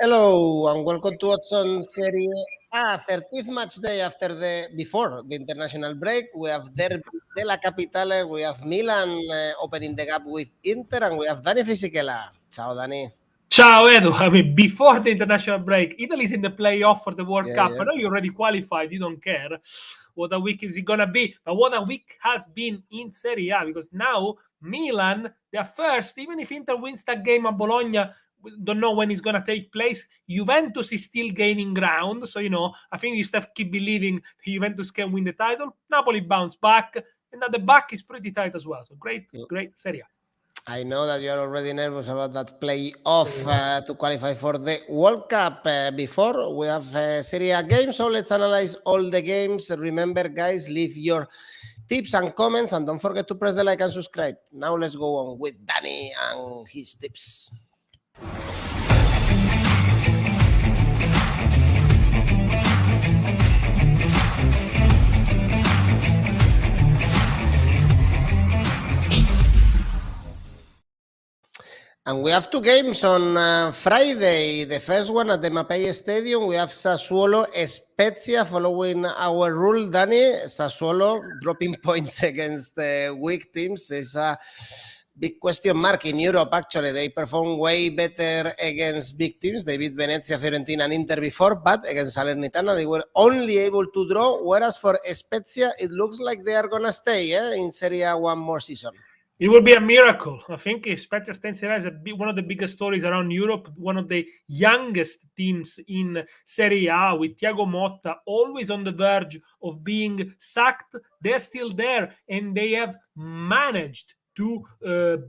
Hello and welcome to Watson Serie A, 30th match day before the international break. We have Derby della Capitale, we have Milan opening the gap with Inter, and we have Daniele Fisichella. Ciao, Dani. Ciao, Edu. I mean, before the international break, Italy's in the playoff for the World Cup. Yeah. I know you already qualified. You don't care what a week is it going to be. But what a week has been in Serie A, because now Milan, they're first. Even if Inter wins that game at Bologna, we don't know when it's going to take place. Juventus is still gaining ground. So, I think you still have to keep believing Juventus can win the title. Napoli bounce back. And now the back is pretty tight as well. So great Serie A. I know that you're already nervous about that playoff to qualify for the World Cup. Before we have Serie A games, so let's analyze all the games. Remember, guys, leave your tips and comments, and don't forget to press the like and subscribe. Now let's go on with Danny and his tips. And we have two games on Friday. The first one at the Mapei Stadium, we have Sassuolo Spezia. Following our rule, Dani, Sassuolo dropping points against weak teams is a big question mark in Europe. Actually, they perform way better against big teams. They beat Venezia, Fiorentina and Inter before, but against Salernitana they were only able to draw, whereas for Spezia it looks like they are going to stay in Serie A one more season. It will be a miracle. I think Spezia Serie A is one of the biggest stories around Europe, one of the youngest teams in Serie A, with Thiago Motta always on the verge of being sacked. They're still there, and they have managed to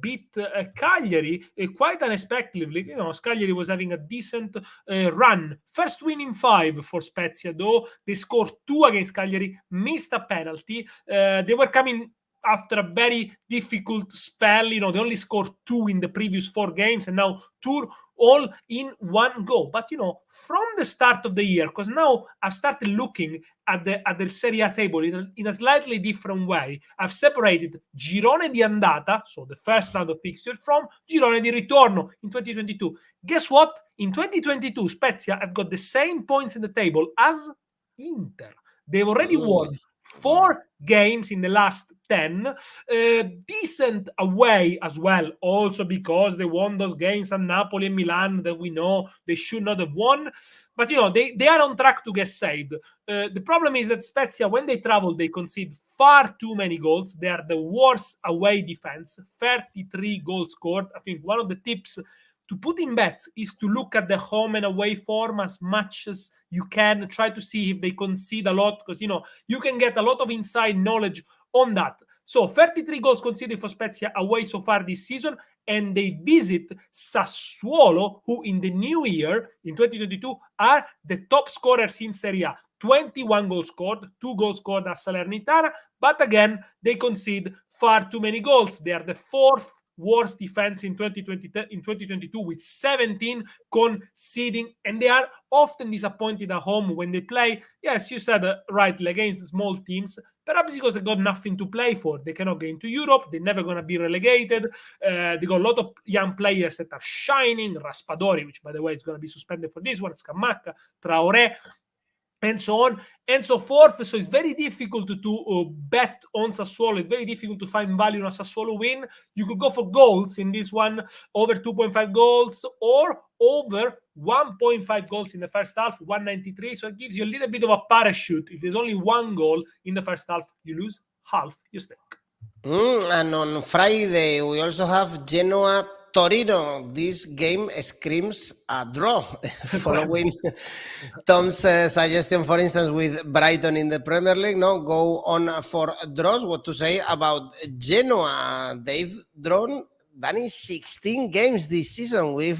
beat Cagliari quite unexpectedly. Cagliari was having a decent run. First win in 5 for Spezia, though. They scored 2 against Cagliari, missed a penalty. They were coming after a very difficult spell. They only scored 2 in the previous 4 games, and now 2 all in one go. But from the start of the year, because now I've started looking at the Serie A table in a slightly different way. I've separated Girone di Andata, so the first round of fixture, from Girone di Ritorno in 2022. Guess what? In 2022, Spezia have got the same points in the table as Inter. They've already won 4 games in the last 10. Decent away as well, also because they won those games at Napoli and Milan that we know they should not have won. But, they are on track to get saved. The problem is that Spezia, when they travel, they concede far too many goals. They are the worst away defense, 33 goals scored. I think one of the tips to put in bets is to look at the home and away form as much as you can. Try to see if they concede a lot, because you can get a lot of inside knowledge on that. So 33 goals conceded for Spezia away so far this season, and they visit Sassuolo, who in the new year, in 2022, are the top scorers in Serie A. 21 goals scored, 2 goals scored at Salernitana, but again, they concede far too many goals. They are the 4th worst defense in 2022 with 17 conceding, and they are often disappointed at home when they play. Yes, you said rightly, against small teams, perhaps because they got nothing to play for. They cannot get into Europe. They're never going to be relegated. They got a lot of young players that are shining. Raspadori, which by the way is going to be suspended for this one, Scamacca, Traoré, and so on and so forth. So it's very difficult to bet on Sassuolo. It's very difficult to find value in a Sassuolo win. You could go for goals in this one, over 2.5 goals, or over 1.5 goals in the first half, 193. So it gives you a little bit of a parachute. If there's only 1 goal in the first half, you lose half your stake. And on Friday, we also have Genoa Torino. This game screams a draw. Following Tom's suggestion, for instance, with Brighton in the Premier League, go on for draws. What to say about Genoa? They've drawn, Danny, 16 games this season. We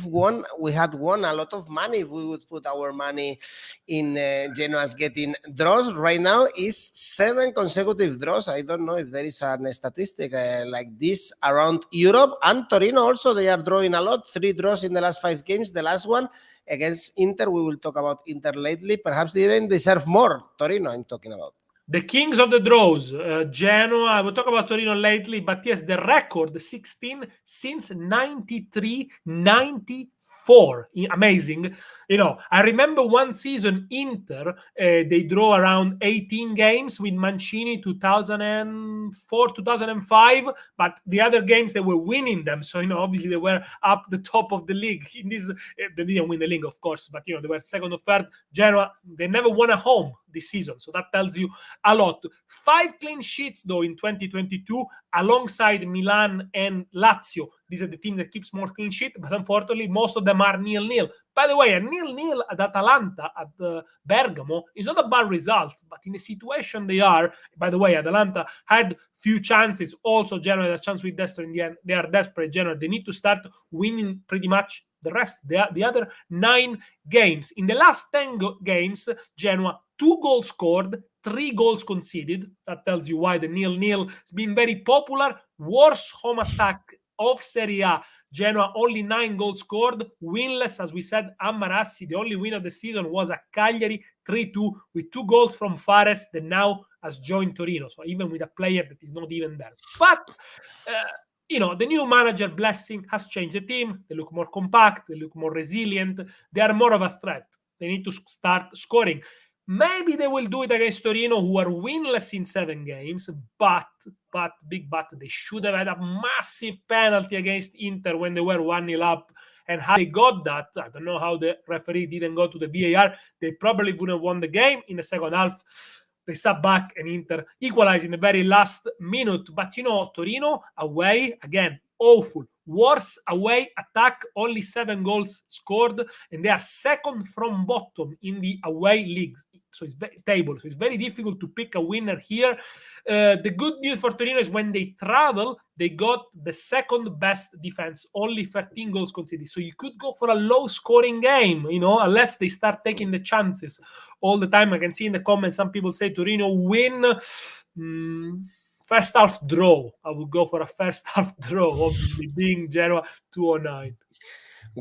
had won a lot of money if we would put our money in Genoa's getting draws. Right now is 7 consecutive draws. I don't know if there is a statistic like this around Europe. And Torino also, they are drawing a lot. 3 draws in the last 5 games. The last one against Inter, we will talk about Inter lately. Perhaps they even deserve more. Torino, I'm talking about. The kings of the draws, Genoa. We'll talk about Torino lately, but yes, the record, 16 since 93-94. 4. Amazing. I remember one season Inter, they draw around 18 games with Mancini 2004, 2005, but the other games they were winning them. So, obviously they were up the top of the league. In this, they didn't win the league, of course, but, they were second or third. Genoa, they never won a home this season. So that tells you a lot. 5 clean sheets, though, in 2022, alongside Milan and Lazio. These are the teams that keeps more clean sheet, but unfortunately, most of them are 0-0. By the way, a 0-0 at Atalanta, at Bergamo, is not a bad result, but in the situation they are, by the way, Atalanta had few chances. Also, Genoa had a chance with Destro in the end. They are desperate, Genoa. They need to start winning pretty much the rest, the other 9 games. In the last 10 games, Genoa, 2 goals scored, 3 goals conceded. That tells you why the 0-0 has been very popular. Worst home attack of Serie A. Genoa, only 9 goals scored, winless, as we said. Amarassi, the only win of the season was a Cagliari 3-2 with 2 goals from Fares that now has joined Torino. So even with a player that is not even there. But, the new manager, Blessing, has changed the team. They look more compact. They look more resilient. They are more of a threat. They need to start scoring. Maybe they will do it against Torino, who are winless in 7 games, but, they should have had a massive penalty against Inter when they were 1-0 up. And how they got that, I don't know how the referee didn't go to the VAR. They probably wouldn't have won the game in the second half. They sat back and Inter equalized in the very last minute. But, Torino away, again, awful. Worst away attack, only 7 goals scored, and they are second from bottom in the away league. So it's very difficult to pick a winner here. The good news for Torino is when they travel, they got the second best defense, only 13 goals conceded. So you could go for a low scoring game, unless they start taking the chances all the time. I can see in the comments some people say Torino win. First half draw. I would go for a first half draw, obviously, being Genoa 209.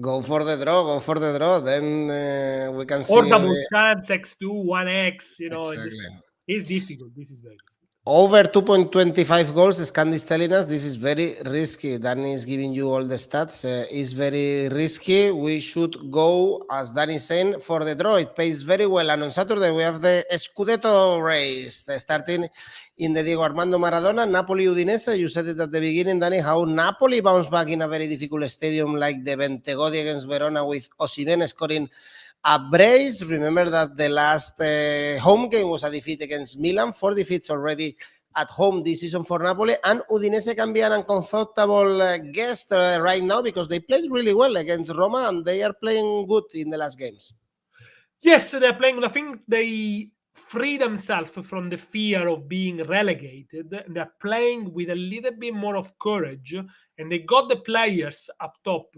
Go for the draw. Then we can see. Or double chance, X2, 1X. Exactly. It's difficult. This is very difficult. Over 2.25 goals, Scandi is telling us this is very risky. Danny is giving you all the stats. It's very risky. We should go, as Danny is saying, for the draw. It pays very well. And on Saturday, we have the Scudetto race, starting in the Diego Armando Maradona, Napoli Udinese. You said it at the beginning, Danny, how Napoli bounced back in a very difficult stadium like the Bentegodi against Verona with Osimhen scoring a brace. Remember that the last home game was a defeat against Milan. 4 defeats already at home this season for Napoli. And Udinese can be an uncomfortable guest right now because they played really well against Roma and they are playing good in the last games. Yes, they're playing. I think they free themselves from the fear of being relegated. They're playing with a little bit more of courage, and they got the players up top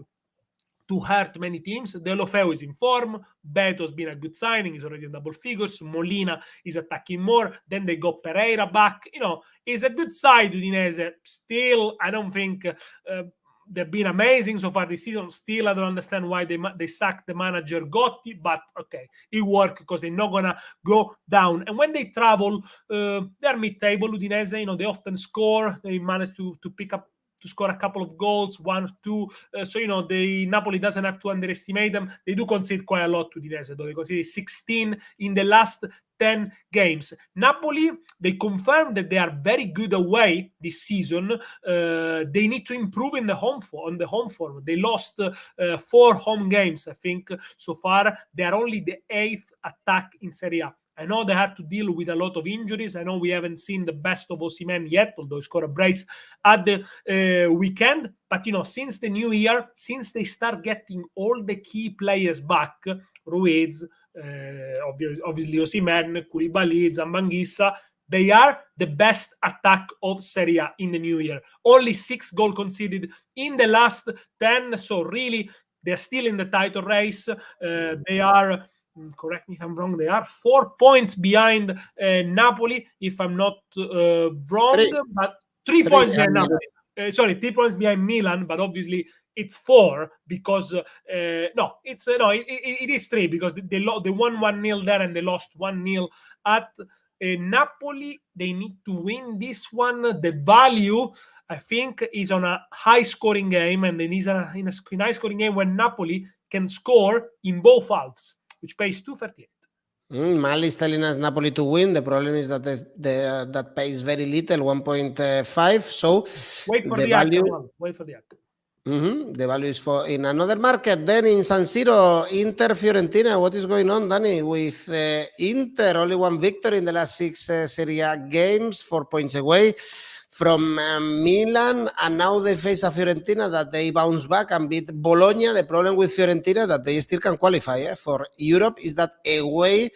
to hurt many teams. Deulofeu is in form. Beto's been a good signing. He's already in double figures. Molina is attacking more. Then they got Pereira back. It's a good side, Udinese. Still, I don't think they've been amazing so far this season. Still, I don't understand why they sacked the manager Gotti, but okay, it worked because they're not gonna go down. And when they travel, they're mid-table. Udinese, they often score. They manage to score a couple of goals, 1, 2. So, Napoli doesn't have to underestimate them. They do concede quite a lot to Udinese, though. They conceded 16 in the last 10 games. Napoli, they confirmed that they are very good away this season. They need to improve on the home form. They lost 4 home games, I think, so far. They are only the 8th attack in Serie A. I know they had to deal with a lot of injuries. I know we haven't seen the best of Osimhen yet, although he scored a brace at the weekend. But, since the new year, since they start getting all the key players back, Ruiz, obviously Osimhen, Koulibaly, Zambanguissa, they are the best attack of Serie A in the new year. Only 6 goals conceded in the last 10. So really, they're still in the title race. They are... correct me if I'm wrong, they are 4 points behind Napoli, if I'm not wrong, but 3 points behind Napoli. 3 points behind Milan, but obviously it's 4 because it is 3 because they won 1-0 there and they lost 1-0 at Napoli. They need to win this one. The value, I think, is on a high-scoring game, and then is in a high-scoring game when Napoli can score in both halves, which pays 2.38. Mal is telling us Napoli to win. The problem is that that pays very little, 1.5. So wait for the value. ACCA. Wait for the ACCA. The value is for in another market. Then in San Siro, Inter Fiorentina. What is going on, Danny? With Inter, only one victory in the last 6 Serie A games, 4 points away from Milan, and now they face a Fiorentina that they bounce back and beat Bologna. The problem with Fiorentina that they still can qualify for Europe is that away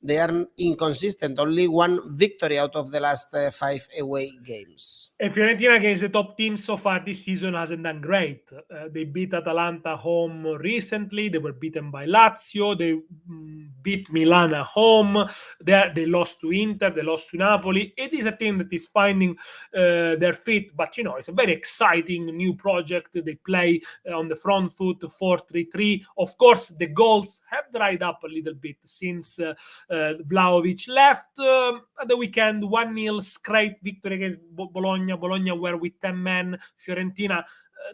they are inconsistent. Only one victory out of the last 5 away games. And Fiorentina against the top teams so far this season hasn't done great. They beat Atalanta home recently. They were beaten by Lazio. They beat Milan at home. They lost to Inter. They lost to Napoli. It is a team that is finding their feet, but it's a very exciting new project. They play on the front foot, 4-3-3. Of course, the goals have dried up a little bit since Vlahovic left. At the weekend, 1-0 straight victory against Bologna. Bologna were with 10 men. Fiorentina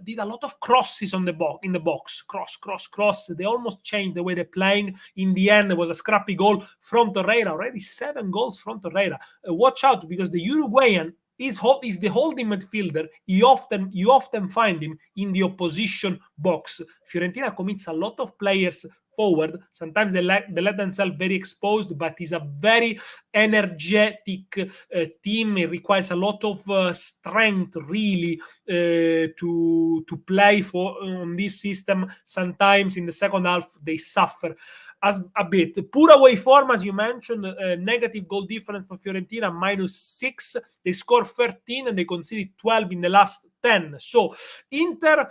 did a lot of crosses in the box. Cross. They almost changed the way they're playing. In the end, there was a scrappy goal from Torreira. Already 7 goals from Torreira. Watch out, because the Uruguayan is the holding midfielder. You often find him in the opposition box. Fiorentina commits a lot of players forward. Sometimes they let themselves very exposed, but it's a very energetic team. It requires a lot of strength, really, to play on this system. Sometimes in the second half they suffer a bit. Poor away form, as you mentioned, negative goal difference for Fiorentina, -6. They scored 13 and they conceded 12 in the last 10. So Inter,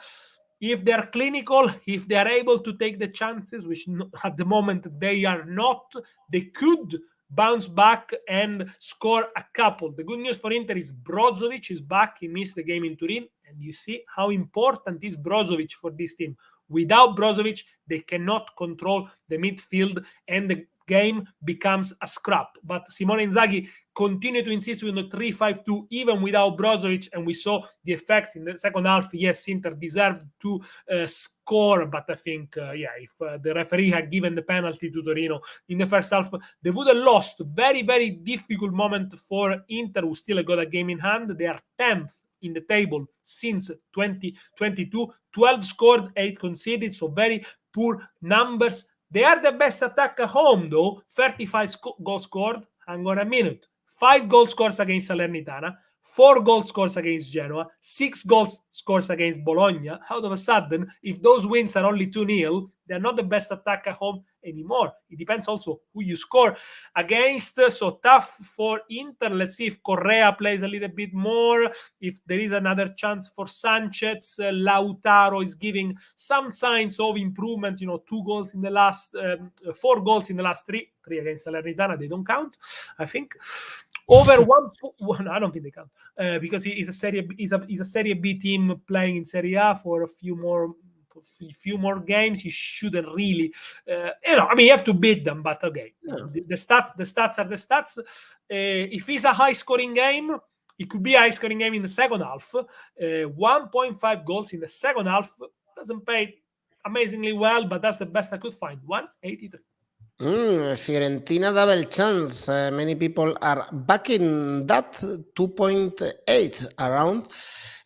if they're clinical, if they are able to take the chances, which at the moment they are not, they could bounce back and score a couple. The good news for Inter is Brozovic is back. He missed the game in Turin, and you see how important is Brozovic for this team. Without Brozovic, they cannot control the midfield, and the game becomes a scrap. But Simone Inzaghi continued to insist on the 3-5-2 even without Brozovic, and we saw the effects in the second half. Yes, Inter deserved to score, but I think, if the referee had given the penalty to Torino in the first half, they would have lost. Very, very difficult moment for Inter, who still got a game in hand. They are 10th in the table since 2022. 12 scored, 8 conceded, so very poor numbers. They are the best attack at home, though. 35 goals scored. Hang on a minute. 5 goal scores against Salernitana, 4 goal scores against Genoa, 6 goals scores against Bologna. Out of a sudden, if those wins are only 2-0, they're not the best attack at home anymore. It depends also who you score against. So tough for Inter. Let's see if Correa plays a little bit more, if there is another chance for Sanchez. Lautaro is giving some signs of improvement. 2 goals in the last 4 goals in the last 3 against Salernitana. They don't count, I think. Over one, I don't think they count, because he's a Serie B team playing in Serie A for a few more games. You shouldn't really, you have to beat them, but okay. Yeah. The stats are the stats. If it's a high scoring game, it could be a high scoring game in the second half. 1.5 goals in the second half doesn't pay amazingly well, but that's the best I could find. 183. Fiorentina double chance. Many people are backing that 2.8 around.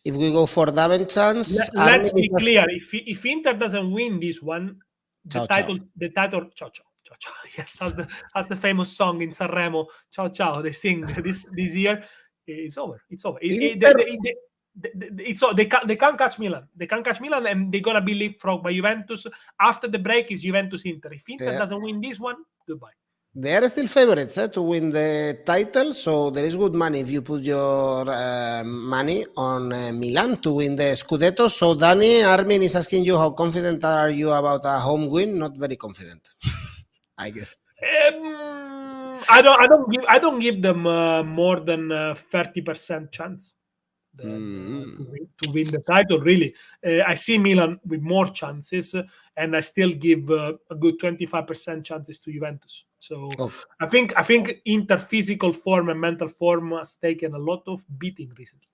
If we go for double chance, let's be clear. If Inter doesn't win this one, the title. Ciao ciao. Yes, as the famous song in Sanremo, ciao ciao. They sing this year. It's over. They can't catch Milan. They can't catch Milan, and they're gonna be leapfrogged by Juventus. After the break is Juventus Inter. If Inter doesn't win this one, goodbye. They are still favorites to win the title, so there is good money if you put your money on Milan to win the Scudetto. So Danny, Armin is asking you, how confident are you about a home win? Not very confident, I guess. I don't give them more than 30% chance to win the title. Really, I see Milan with more chances, and I still give a good 25% chances to Juventus. So I think Inter physical form and mental form has taken a lot of beating recently.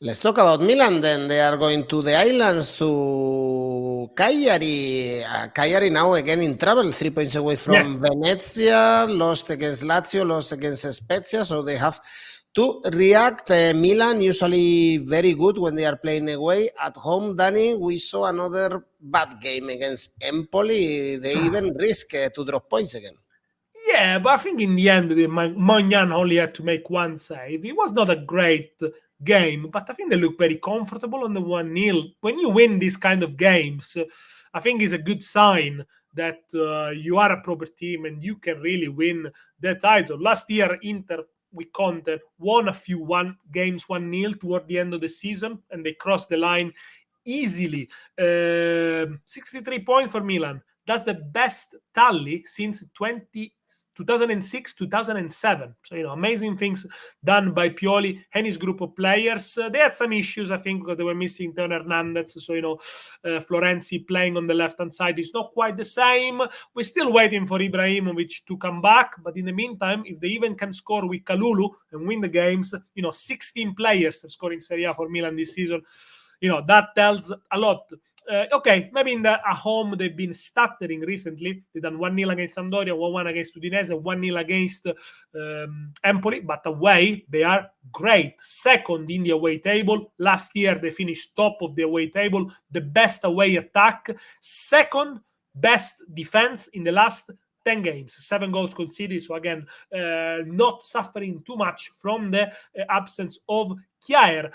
Let's talk about Milan then. They are going to the islands to Cagliari. Cagliari now again in trouble, 3 points away from Venezia, lost against Lazio, lost against Spezia, so they have to react. Milan usually very good when they are playing away. At home, Danny, we saw another bad game against Empoli. They even risk to drop points again. Yeah, but I think in the end, Magnan only had to make one save. It was not a great game, but I think they look very comfortable on the 1-0. When you win these kind of games, I think it's a good sign that you are a proper team and you can really win the title. Last year, Inter, we Conte, won a few games 1-0 toward the end of the season, and they crossed the line easily. 63 points for Milan. That's the best tally since 2006, 2007. So, amazing things done by Pioli and his group of players. They had some issues, I think, because they were missing Teo Hernandez. So, Florenzi playing on the left-hand side is not quite the same. We're still waiting for Ibrahimovic to come back. But in the meantime, if they even can score with Kalulu and win the games, 16 players have scored in Serie A for Milan this season. That tells a lot. Okay, maybe at home they've been stuttering recently. They've done 1-0 against Sampdoria, 1-1 against Udinese, 1-0 against Empoli, but away they are great. Second in the away table. Last year they finished top of the away table, the best away attack, second best defense in the last 10 games, 7 goals conceded. So again, not suffering too much from the absence of Kjaer.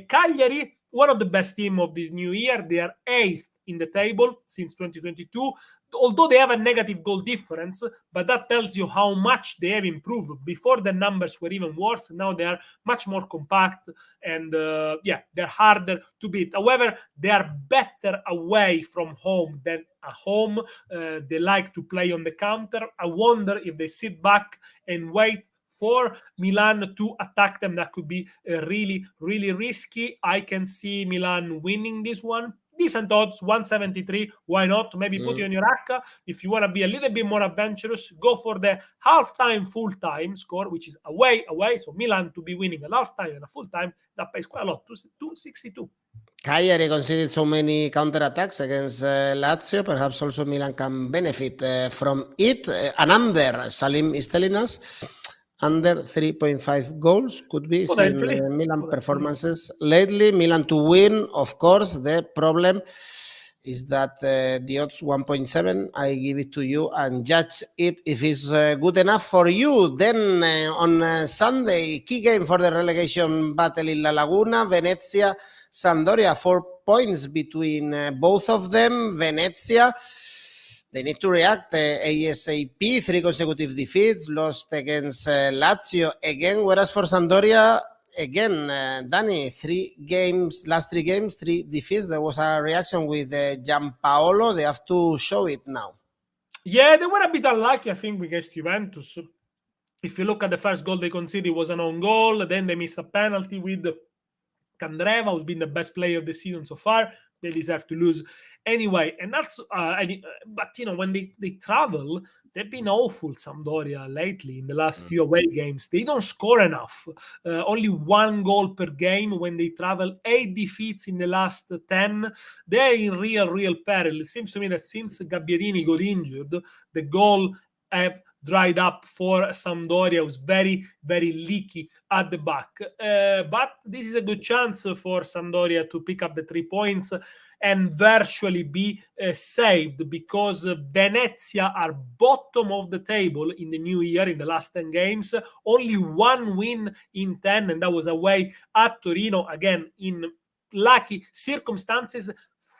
Cagliari, one of the best team of this new year. They are 8th in the table since 2022, although they have a negative goal difference, but that tells you how much they have improved. Before the numbers were even worse. Now they are much more compact and they're harder to beat. However, they are better away from home than at home. They like to play on the counter. I wonder if they sit back and wait for Milan to attack them. That could be really, really risky. I can see Milan winning this one. Decent odds, 173. Why not? Maybe put it on your ACCA. If you want to be a little bit more adventurous, go for the half-time, full-time score, which is away. So Milan to be winning a half-time and a full-time, that pays quite a lot, 262. Cagliari conceded so many counterattacks against Lazio. Perhaps also Milan can benefit from it. A number, Salim is telling us, under 3.5 goals could be seen Milan performances lately. Milan to win, of course. The problem is that the odds 1.7. I give it to you and judge it if it's good enough for you. Then on Sunday, key game for the relegation battle in La Laguna, Venezia, Sampdoria, 4 points between both of them. Venezia, they need to react ASAP. 3 consecutive defeats, lost against Lazio again. Whereas for Sampdoria, again, Danny, last 3 games, 3 defeats. There was a reaction with Gianpaolo. They have to show it now. Yeah, they were a bit unlucky, I think, against Juventus. If you look at the first goal they conceded, it was an own goal. Then they missed a penalty with Candreva, who's been the best player of the season so far. They deserve to lose anyway. And that's, but when they travel, they've been awful, Sampdoria, lately in the last few away games. They don't score enough. Only 1 goal per game when they travel. 8 defeats in the last 10. They're in real peril. It seems to me that since Gabbiadini got injured, the goal have dried up for Sampdoria. It was very, very leaky at the back. But this is a good chance for Sampdoria to pick up the 3 points and virtually be saved, because Venezia are bottom of the table in the new year in the last 10 games. Only 1 win in 10, and that was away at Torino, again in lucky circumstances.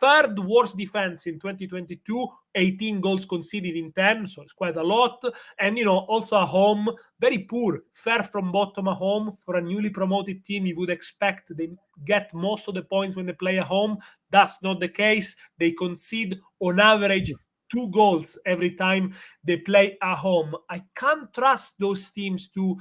3rd worst defense in 2022, 18 goals conceded in 10, so it's quite a lot. And, also at home, very poor, far from bottom at home. For a newly promoted team, you would expect they get most of the points when they play at home. That's not the case. They concede on average 2 goals every time they play at home. I can't trust those teams to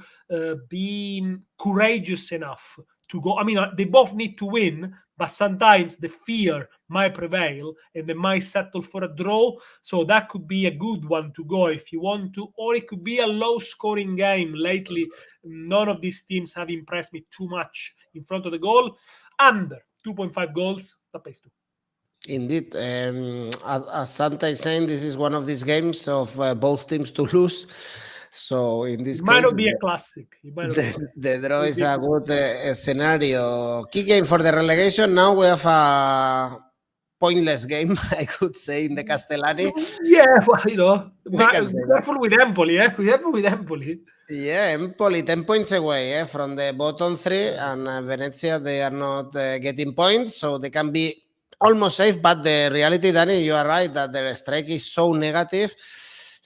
be courageous enough to go. I mean, they both need to win, but sometimes the fear might prevail and they might settle for a draw. So that could be a good one to go if you want to, or it could be a low-scoring game. Lately, none of these teams have impressed me too much in front of the goal. Under 2.5 goals, that pays too. Indeed. As Santa is saying, this is one of these games of both teams to lose. So in this It might case, not be a classic. the draw is a good scenario. Key game for the relegation. Now we have a pointless game, I could say, in the Castellani. Yeah, well, be careful with Empoli, eh? Be careful with Empoli. Yeah, Empoli 10 points away from the bottom three, and Venezia, they are not getting points, so they can be almost safe. But the reality, Danny, you are right that their strike is so negative.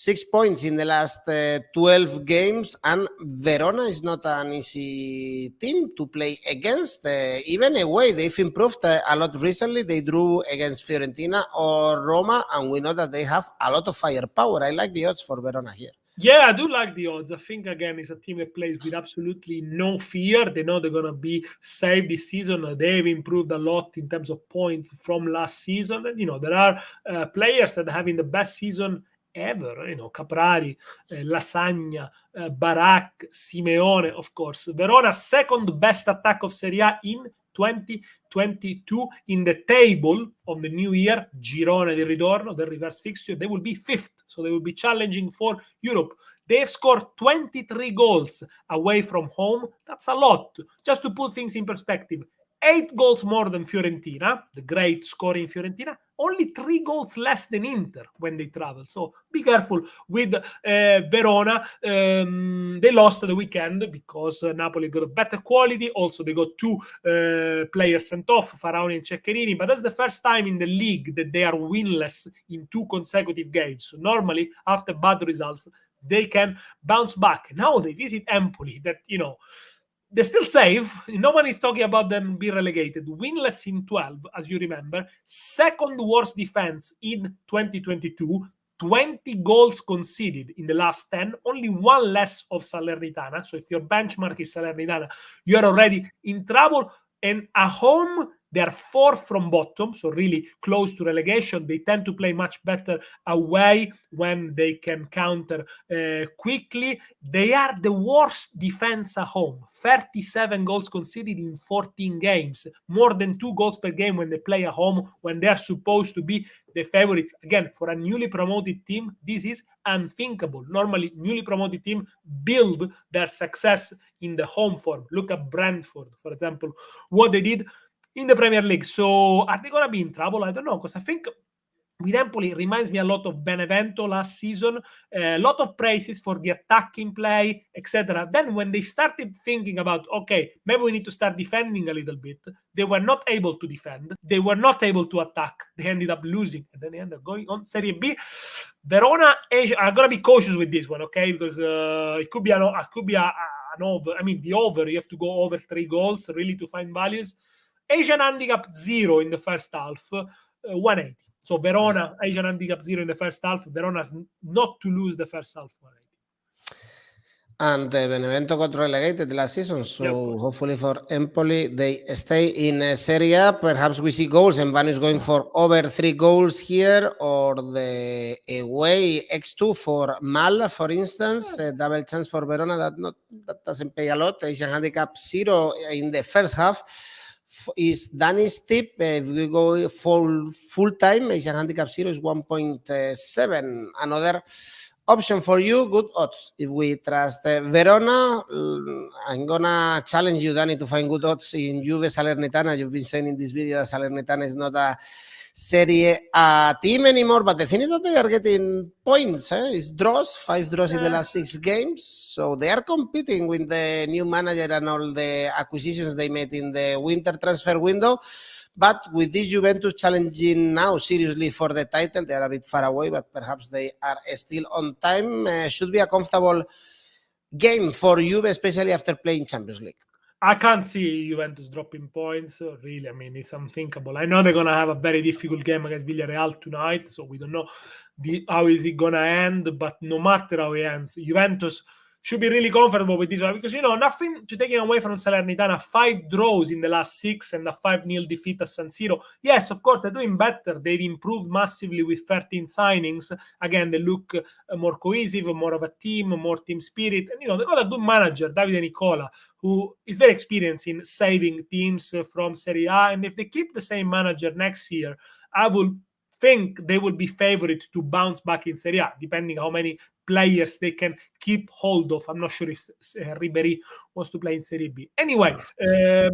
6 points in the last 12 games, and Verona is not an easy team to play against. Even away, they've improved a lot recently. They drew against Fiorentina or Roma, and we know that they have a lot of firepower. I like the odds for Verona here. Yeah, I do like the odds. I think, again, it's a team that plays with absolutely no fear. They know they're going to be safe this season. They've improved a lot in terms of points from last season. And, there are players that are having the best season ever. Caprari, Lasagna, Barak, Simeone, of course. Verona's second best attack of Serie A in 2022 in the table of the new year, Girone di Ritorno, the reverse fixture. They will be fifth, so they will be challenging for Europe. They have scored 23 goals away from home. That's a lot. Just to put things in perspective, 8 goals more than Fiorentina, the great scoring Fiorentina, only 3 goals less than Inter when they travel. So be careful with Verona. They lost the weekend because Napoli got a better quality. Also, they got 2 players sent off, Faraoni and Ceccherini. But that's the first time in the league that they are winless in 2 consecutive games. So normally, after bad results, they can bounce back. Now they visit Empoli that, they're still safe. No one is talking about them being relegated. Winless in 12, as you remember. Second worst defense in 2022. 20 goals conceded in the last 10. Only 1 less of Salernitana. So if your benchmark is Salernitana, you're already in trouble. And at home, they're 4th from bottom, so really close to relegation. They tend to play much better away when they can counter quickly. They are the worst defense at home. 37 goals conceded in 14 games. More than 2 goals per game when they play at home, when they're supposed to be the favorites. Again, for a newly promoted team, this is unthinkable. Normally, newly promoted team build their success in the home form. Look at Brentford, for example, what they did in the Premier League. So are they going to be in trouble? I don't know, because I think with Empoli, it reminds me a lot of Benevento last season. A lot of praises for the attacking play, etc. Then when they started thinking about, okay, maybe we need to start defending a little bit, they were not able to defend. They were not able to attack. They ended up losing. And then they ended up going on Serie B. Verona, I'm going to be cautious with this one, okay? Because it could be an over. I mean, the over, you have to go over 3 goals really to find values. Asian handicap 0 in the first half, 180. So Verona, Asian handicap 0 in the first half. Verona's not to lose the first half, 180. And Benevento got relegated last season, so hopefully for Empoli, they stay in Serie A. Perhaps we see goals, and Van is going for over 3 goals here, or the away X2 for Mal, for instance. A double chance for Verona that doesn't pay a lot. Asian handicap 0 in the first half is Danny's tip. If we go full time, Asian handicap 0 is 1.7. Another option for you, good odds. If we trust Verona, I'm gonna challenge you, Danny, to find good odds in Juve Salernitana. You've been saying in this video that Salernitana is not a Serie A team anymore, but the thing is that they are getting points. It's draws, 5 draws in the last 6 games. So they are competing with the new manager and all the acquisitions they made in the winter transfer window. But with this Juventus challenging now seriously for the title, they are a bit far away, but perhaps they are still on time. Should be a comfortable game for Juve, especially after playing Champions League. I can't see Juventus dropping points, really. I mean, it's unthinkable. I know they're going to have a very difficult game against Villarreal tonight, so we don't know how is it going to end, but no matter how it ends, Juventus should be really comfortable with this one because, nothing to take away from Salernitana. 5 draws in the last 6 and a 5-0 defeat at San Siro. Yes, of course, they're doing better. They've improved massively with 13 signings. Again, they look more cohesive, more of a team, more team spirit. And, they got a good manager, Davide Nicola, who is very experienced in saving teams from Serie A. And if they keep the same manager next year, I will think they will be favored to bounce back in Serie A, depending how many players they can keep hold of. I'm not sure if Ribéry wants to play in Serie B. Anyway, the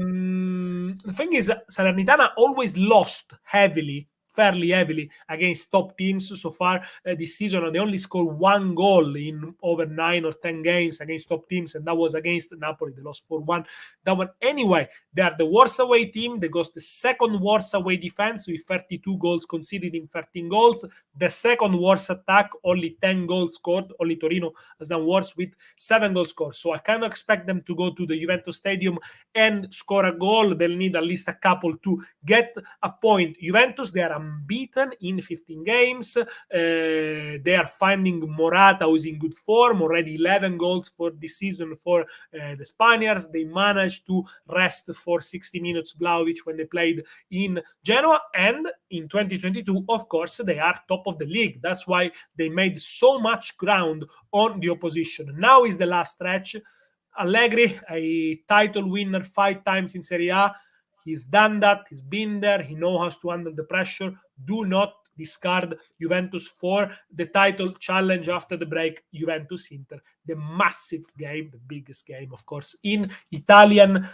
thing is, Salernitana always lost fairly heavily against top teams so far this season. They only scored 1 goal in over 9 or 10 games against top teams, and that was against Napoli. They lost 4-1. That one, anyway, they are the worst away team. They got the second worst away defense with 32 goals conceded in 13 goals. The second worst attack, only 10 goals scored. Only Torino has done worse with 7 goals scored. So I cannot expect them to go to the Juventus Stadium and score a goal. They'll need at least a couple to get a point. Juventus, they are unbeaten in 15 games. They are finding Morata, who's in good form, already 11 goals for this season for the Spaniards. They managed to rest for 60 minutes Vlahovic when they played in Genoa, and in 2022, of course, they are top of the league. That's why they made so much ground on the opposition. Now is the last stretch. Allegri, a title winner 5 times in Serie A, he's done that. He's been there. He knows how to handle the pressure. Do not discard Juventus for the title challenge after the break. Juventus-Inter, the massive game, the biggest game, of course, in Italian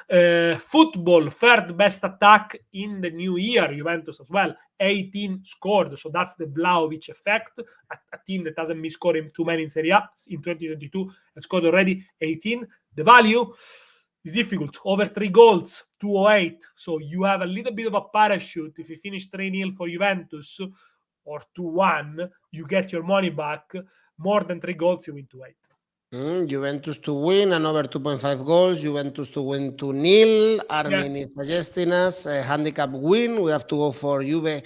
football. Third best attack in the new year. Juventus as well, 18 scored. So that's the Vlahovic effect. A team that hasn't been scoring too many in Serie A in 2022 has scored already 18. The value is difficult. Over 3 goals, 208. So you have a little bit of a parachute. If you finish 3-0 for Juventus or 2-1, you get your money back. More than 3 goals, you win 2-8. Juventus to win and over 2.5 goals. Juventus to win 2-0. Armin is suggesting us a handicap win. We have to go for Juve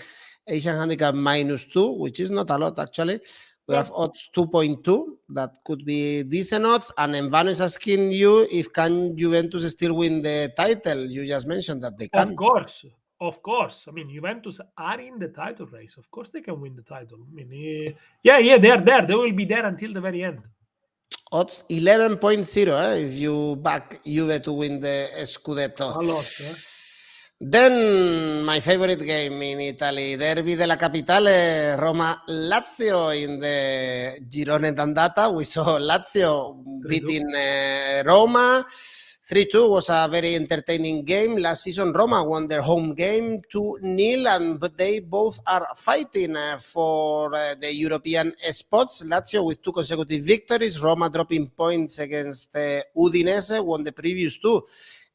Asian handicap -2, which is not a lot actually. We have odds 2.2. That could be decent odds. And Envano is asking you if can Juventus still win the title. You just mentioned that they can. Of course. I mean, Juventus are in the title race. Of course they can win the title. I mean, yeah, they are there. They will be there until the very end. Odds 11.0 if you back Juve to win the Scudetto. A lot, Then my favorite game in Italy, Derby della Capitale, Roma-Lazio in the Girone d'Andata. We saw Lazio beating Roma. 3-2 was a very entertaining game. Last season, Roma won their home game 2-0, but they both are fighting for the European spots. Lazio with 2 consecutive victories. Roma dropping points against Udinese, won the previous 2.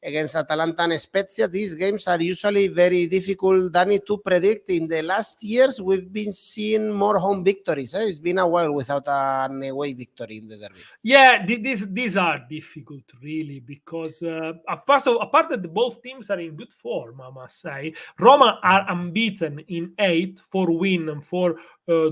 Against Atalanta and Spezia. These games are usually very difficult, Danny, to predict. In the last years, we've been seeing more home victories. It's been a while without an away victory in the derby. Yeah, these are difficult, really, because apart that both teams are in good form, I must say. Roma are unbeaten in 8, 4 wins and 4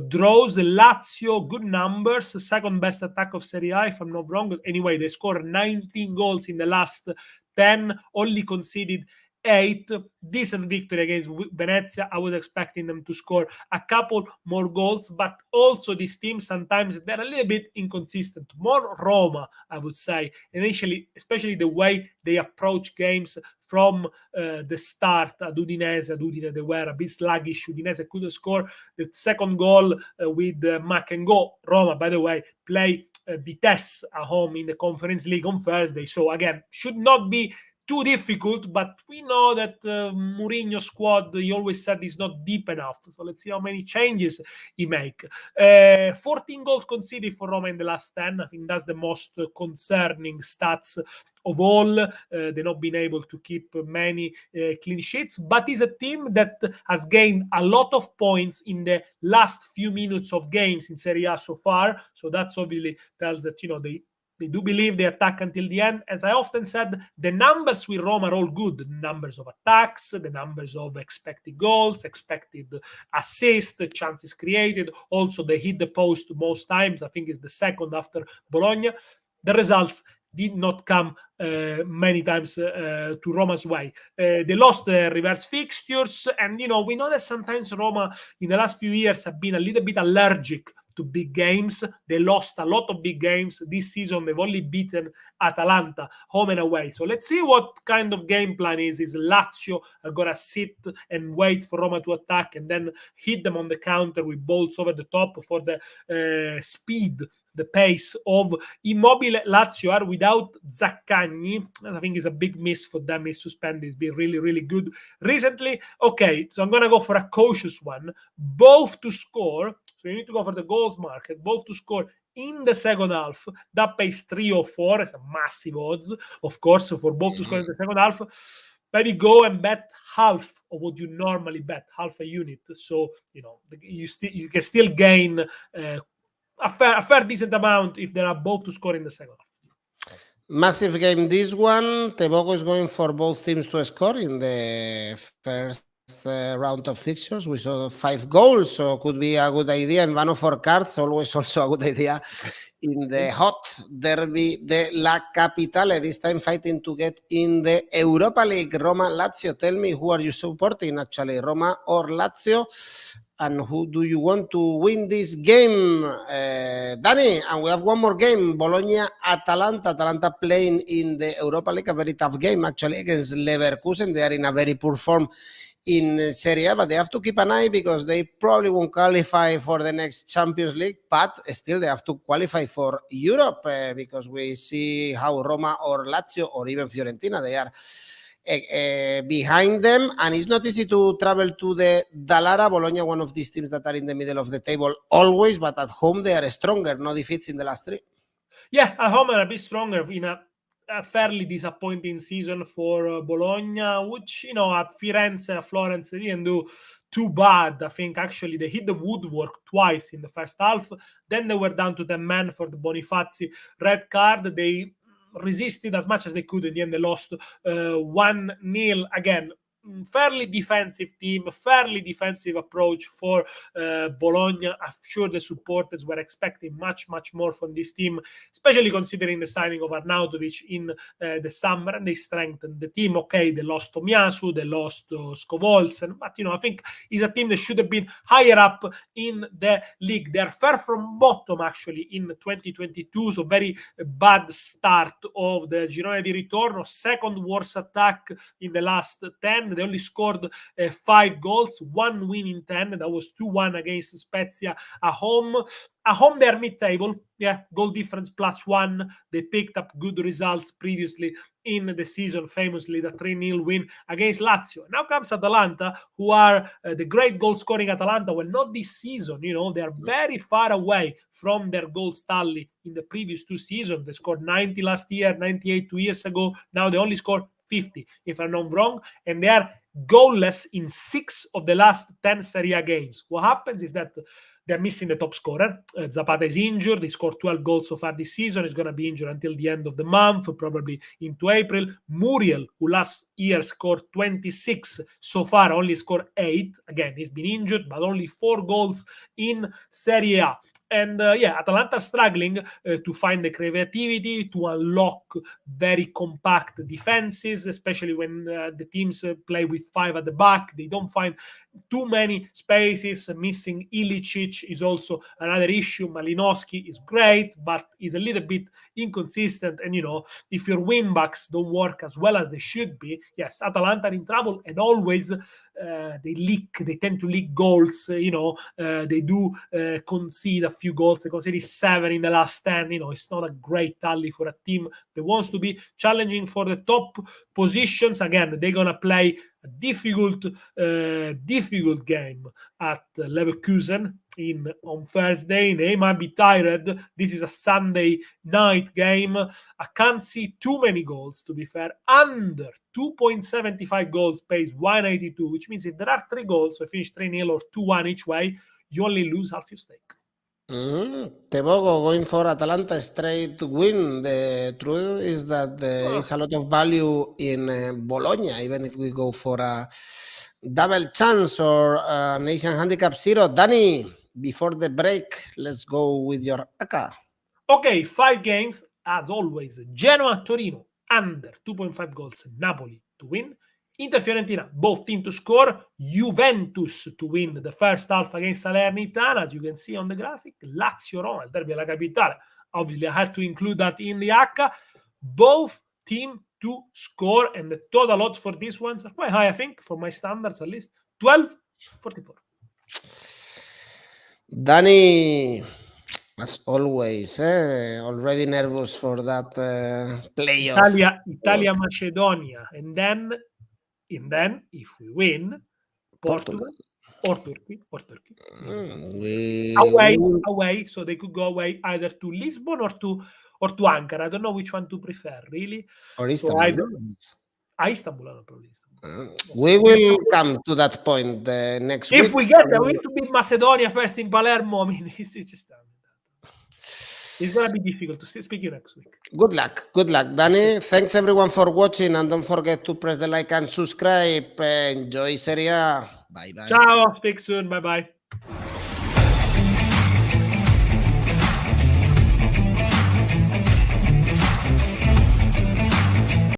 draws. Lazio, good numbers, second best attack of Serie A, if I'm not wrong. Anyway, they scored 19 goals in the last 10, only conceded 8. Decent victory against Venezia. I was expecting them to score a couple more goals, but also these teams sometimes they're a little bit inconsistent. More Roma, I would say, initially, especially the way they approach games from the start. At Udinese, they were a bit sluggish. Udinese couldn't score the second goal with Mac and Go. Roma, by the way, play Vitesse at home in the Conference League on Thursday. So again, should not be too difficult, but we know that Mourinho's squad, he always said is not deep enough. So let's see how many changes he make. 14 goals conceded for Roma in the last 10. I think that's the most concerning stats of all. They've not been able to keep many clean sheets, but it's a team that has gained a lot of points in the last few minutes of games in Serie A so far. So that's obviously tells that, they do believe they attack until the end. As I often said, the numbers with Roma are all good. The numbers of attacks, the numbers of expected goals, expected assists, chances created. Also, they hit the post most times. I think it's the second after Bologna. the results did not come many times to Roma's way. They lost the reverse fixtures, and we know that sometimes Roma in the last few years have been a little bit allergic to big games. They lost a lot of big games this season. They've only beaten Atalanta home and away. So let's see what kind of game plan is Lazio are gonna sit and wait for Roma to attack and then hit them on the counter with balls over the top for the speed, the pace of Immobile. Lazio are without Zaccagni. I think it's a big miss for them. He's suspended. He's been really, really good recently. Okay, so I'm going to go for a cautious one. Both to score. So you need to go for the goals market. Both to score in the second half. That pays 3 or 4. It's a massive odds, of course, for both to score in the second half. Maybe go and bet half of what you normally bet, half a unit. So, you can still gain a fair decent amount if they are both to score in the second half. Massive game this one. Tebogo is going for both teams to score in the first round of fixtures. We saw 5 goals, so could be a good idea. And one of our cards, always also a good idea. In the hot derby de la Capitale, this time fighting to get in the Europa League. Roma, Lazio. Tell me, who are you supporting actually, Roma or Lazio? And who do you want to win this game? Danny, and we have one more game, Bologna, Atalanta. Atalanta playing in the Europa League, a very tough game actually against Leverkusen. They are in a very poor form in Serie A, but they have to keep an eye because they probably won't qualify for the next Champions League, but still they have to qualify for Europe because we see how Roma or Lazio or even Fiorentina, they are behind them, and it's not easy to travel to the Dallara. Bologna, one of these teams that are in the middle of the table always, but at home they are stronger. No defeats in the last 3. Yeah, at home are a bit stronger in a fairly disappointing season for Bologna, which, at Firenze, Florence, they didn't do too bad. I think actually they hit the woodwork twice in the first half. Then they were down to 10 men for the Bonifazi red card. They resisted as much as they could. In the end, they lost 1-0 again. Fairly defensive team, fairly defensive approach for Bologna. I'm sure the supporters were expecting much, much more from this team, especially considering the signing of Arnautovic in the summer, and they strengthened the team. Okay, they lost Tomiyasu, they lost Scovolsen, but I think it's a team that should have been higher up in the league. They are far from bottom actually in 2022, so very bad start of the Girone di Ritorno, second worst attack in the last 10. They only scored 5 goals, 1 win in 10. That was 2-1 against Spezia at home. At home, they are mid-table. Yeah, goal difference +1. They picked up good results previously in the season, famously the 3-0 win against Lazio. Now comes Atalanta, who are the great goal-scoring Atalanta. Well, not this season. They are very far away from their goals tally in the previous 2 seasons. They scored 90 last year, 98 2 years ago. Now they only scored 50, if I'm not wrong, and they are goalless in 6 of the last 10 Serie A games. What happens is that they're missing the top scorer. Zapata is injured. He scored 12 goals so far this season. He's going to be injured until the end of the month, probably into April. Muriel, who last year scored 26 so far, only scored 8. Again, he's been injured, but only 4 goals in Serie A. And Atalanta are struggling to find the creativity, to unlock very compact defenses, especially when the teams play with 5 at the back. They don't find too many spaces. Missing Ilicic is also another issue. Malinowski is great, but is a little bit inconsistent. And, if your wing backs don't work as well as they should be, yes, Atalanta are in trouble, and always they tend to leak goals. They do concede a few goals. They conceded 7 in the last 10. It's not a great tally for a team that wants to be challenging for the top positions. Again, they're gonna play a difficult game at Leverkusen on Thursday. They might be tired. This is a Sunday night game. I can't see too many goals, to be fair. Under 2.75 goals pays 182, which means if there are 3 goals, so finish 3-0 or 2-1 each way, you only lose half your stake. Tebogo going for Atalanta straight win. The truth is that there is a lot of value in Bologna, even if we go for a double chance or an Asian handicap 0. Danny, before the break, let's go with your ACCA. Okay, 5 games. as always, Genoa, Torino, under 2.5 goals, Napoli to win. Inter, Fiorentina, both teams to score. Juventus to win the first half against Salernitana, as you can see on the graphic. Lazio, Roma, il derby alla capitale. Obviously, I had to include that in the ACCA. Both teams to score, and the total odds for these ones are quite high, I think, for my standards at least. 12.44. Danny, as always, already nervous for that playoff. Italia, Macedonia, and then if we win, Portugal or Turkey. Away, so they could go away either to Lisbon or to Ankara. I don't know which one to prefer, really. Or Istanbul. Istanbul, probably. We will come to that point next week. If we get there, we have to beat Macedonia first in Palermo. I mean, it's just it's going to be difficult to speak you next week. Good luck, Danny. Thanks everyone for watching, and don't forget to press the like and subscribe. Enjoy Serie A. Bye. Ciao, speak soon. Bye.